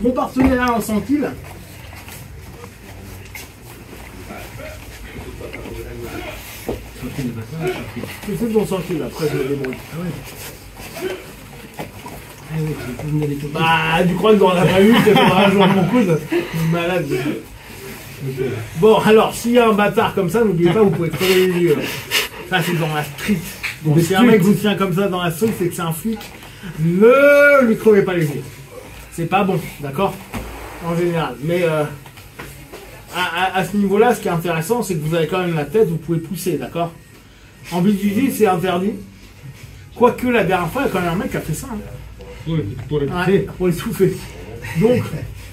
Mon partenaire en 100 kills. Je fais ton 100 kills, après je le débrouille. Bah, tu crois que dans la vraie vie, c'est pas un jour mon coude. Malade. Bon, alors, s'il y a un bâtard comme ça, n'oubliez pas, vous pouvez crever les yeux. Ça, c'est dans la street. Donc, si un mec vous tient comme ça dans la street, c'est que c'est un flic. Ne lui crevez pas les yeux. C'est pas bon, d'accord? En général. Mais à ce niveau-là, ce qui est intéressant, c'est que vous avez quand même la tête, vous pouvez pousser, d'accord? En BJJ, c'est interdit. Quoique la dernière fois, il y a quand même un mec qui a fait ça. Hein. Oui, pour pour étouffer. Donc,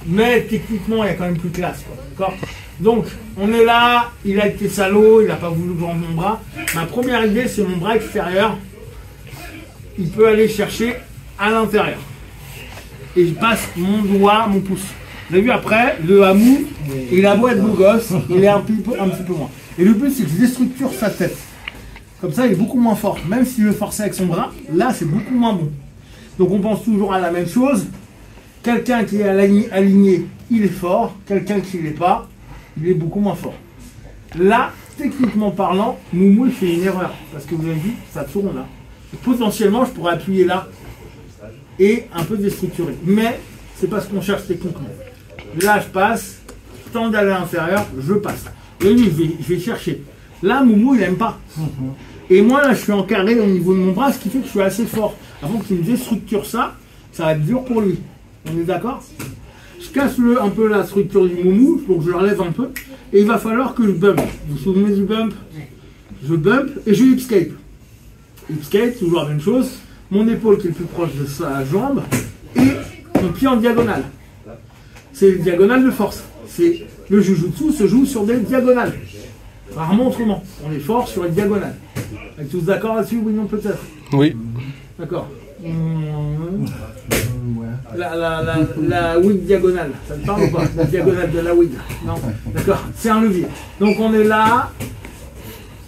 mais techniquement, il y a quand même plus classe, quoi, d'accord? Donc, on est là, il a été salaud, il n'a pas voulu prendre mon bras. Ma première idée, c'est mon bras extérieur. Il peut aller chercher à l'intérieur. Et je passe mon doigt, mon pouce. Vous avez vu après, le hamou, il a beau être beau gosse, il est un petit peu moins. Et le but, c'est que je déstructure sa tête. Comme ça, il est beaucoup moins fort. Même s'il veut forcer avec son bras, là, c'est beaucoup moins bon. Donc, on pense toujours à la même chose. Quelqu'un qui est aligné, il est fort. Quelqu'un qui ne l'est pas, il est beaucoup moins fort. Là, techniquement parlant, Moumou, il fait une erreur. Parce que vous avez vu, ça tourne là. Et potentiellement, je pourrais appuyer là et un peu déstructurer. Mais, c'est pas ce qu'on cherche techniquement. Là, je passe. Tant d'aller à l'intérieur, je passe. Et lui, je vais chercher. Là, Moumou, il n'aime pas. Et moi, là, je suis en carré au niveau de mon bras, ce qui fait que je suis assez fort. Avant qu'il me déstructure ça, ça va être dur pour lui. On est d'accord? Je casse un peu la structure du Moumou, donc je le relève un peu. Et il va falloir que je bump. Vous vous souvenez du bump? Je bump et je hipscape. Hipscape, toujours la même chose. Mon épaule qui est le plus proche de sa jambe. Et mon pied en diagonale. C'est une diagonale de force. Le jujutsu se joue sur des diagonales. Rarement autrement. On est fort sur les diagonales. Êtes tous d'accord là-dessus? Oui, non, peut-être? Oui. D'accord. La wig diagonale, ça te parle ou pas? La diagonale de la wig. Non? D'accord. C'est un levier. Donc on est là.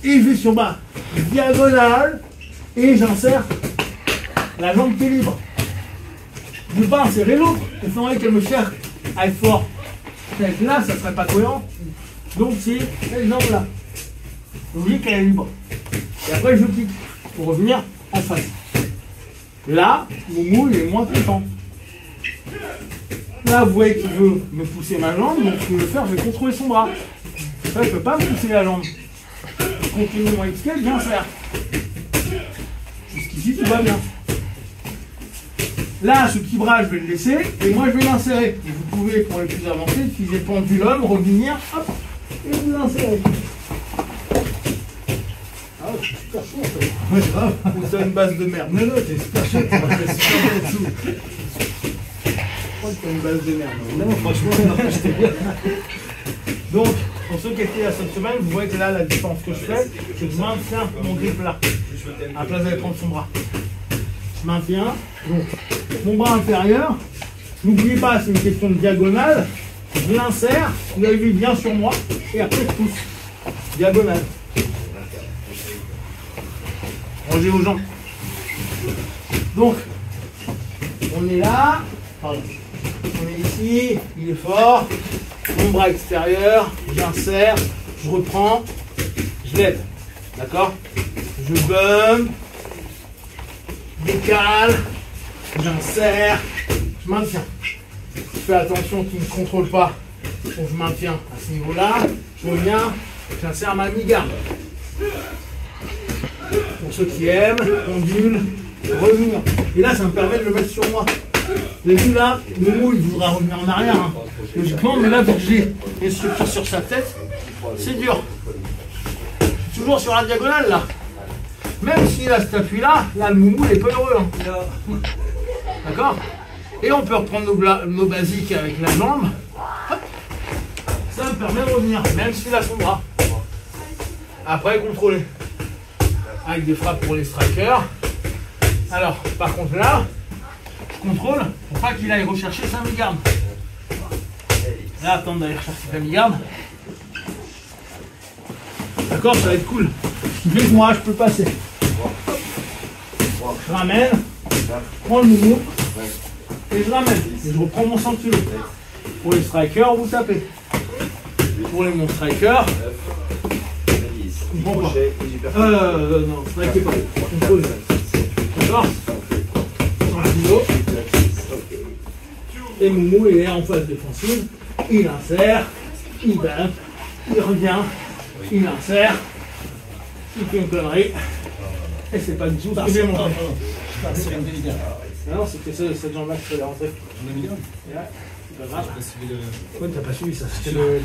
Et je vais sur bas. Diagonale. Et j'insère la jambe qui est libre. Je ne veux pas insérer l'autre. Il faudrait qu'elle me cherche à être fort. Avec là, ça ne serait pas cohérent. Donc c'est cette jambe là. Vous voyez qu'elle est libre. Et après je clique pour revenir en face. Là, Moumou il est moins content. Là vous voyez qu'il veut me pousser ma jambe, donc ce que je vais faire, je vais contrôler son bras. Ça, il ne peut pas me pousser la jambe. Je continue mon escape, j'insère. Jusqu'ici tout va bien. Là, ce petit bras, je vais le laisser, et moi je vais l'insérer. Et vous pouvez, pour les plus avancés, utiliser pendulum, revenir, hop, et vous l'insérez. Ah, c'est super chaud en fait. Ouais, grave. Ou c'est une base de merde. Non, non, t'es super chaud, tu m'as fait super bien et tout. Je crois que c'est une base de merde. Non, franchement, non, j'étais bien. Donc, pour ceux qui étaient à cette semaine, vous voyez que là, la différence que je fais, c'est que je maintiens mon grip là. À la place d'aller prendre son bras. Je maintiens. Donc, mon bras inférieur, n'oubliez pas, c'est une question de diagonale. Je l'insère, vous avez vu bien sur moi, et après je pousse. Diagonale. Rangez aux jambes. Donc, on est là. Pardon. On est ici, il est fort. Mon bras extérieur, j'insère, je reprends, je lève. D'accord? Je bump, décale, j'insère, je maintiens. Je fais attention qu'il ne me contrôle pas. Donc je maintiens à ce niveau-là. Je reviens, j'insère ma mi-garde. Pour ceux qui aiment, pendule, revenir. Et là, ça me permet de le mettre sur moi. Vous avez vu là, Moumou, il voudra revenir en arrière. Hein. Logiquement, mais là, vu que j'ai une structure sur sa tête, c'est dur. Toujours sur la diagonale là. Même s'il a cet appui-là, là, le Moumou, il est pas heureux. Hein. D'accord? Et on peut reprendre nos basiques avec la jambe. Hop. Ça me permet de revenir, même s'il a son bras. Après, contrôler. Avec des frappes pour les strikers. Alors, par contre là, je contrôle pour pas qu'il aille rechercher sa mi-garde. Là, attendre d'aller rechercher sa mi-garde. D'accord, ça va être cool. Ce qui fait que moi, je peux passer. Je ramène, je prends le mouvement et je ramène. Et je reprends mon centulo. Pour les strikers, vous tapez. Pour les non-strikers, bon, pas. Non, strikez pas. Contrôle. D'accord. Centulo. Et Moumou, il est en phase défensive. Il insère. Il bump. Il revient. Il insère. Il fait une connerie. Et c'est pas du tout ce que j'ai montré. Non, c'était cette jambe-là que je faisais rentrer. Ouais, c'est pas grave. Ouais, t'as pas suivi ça. C'était le...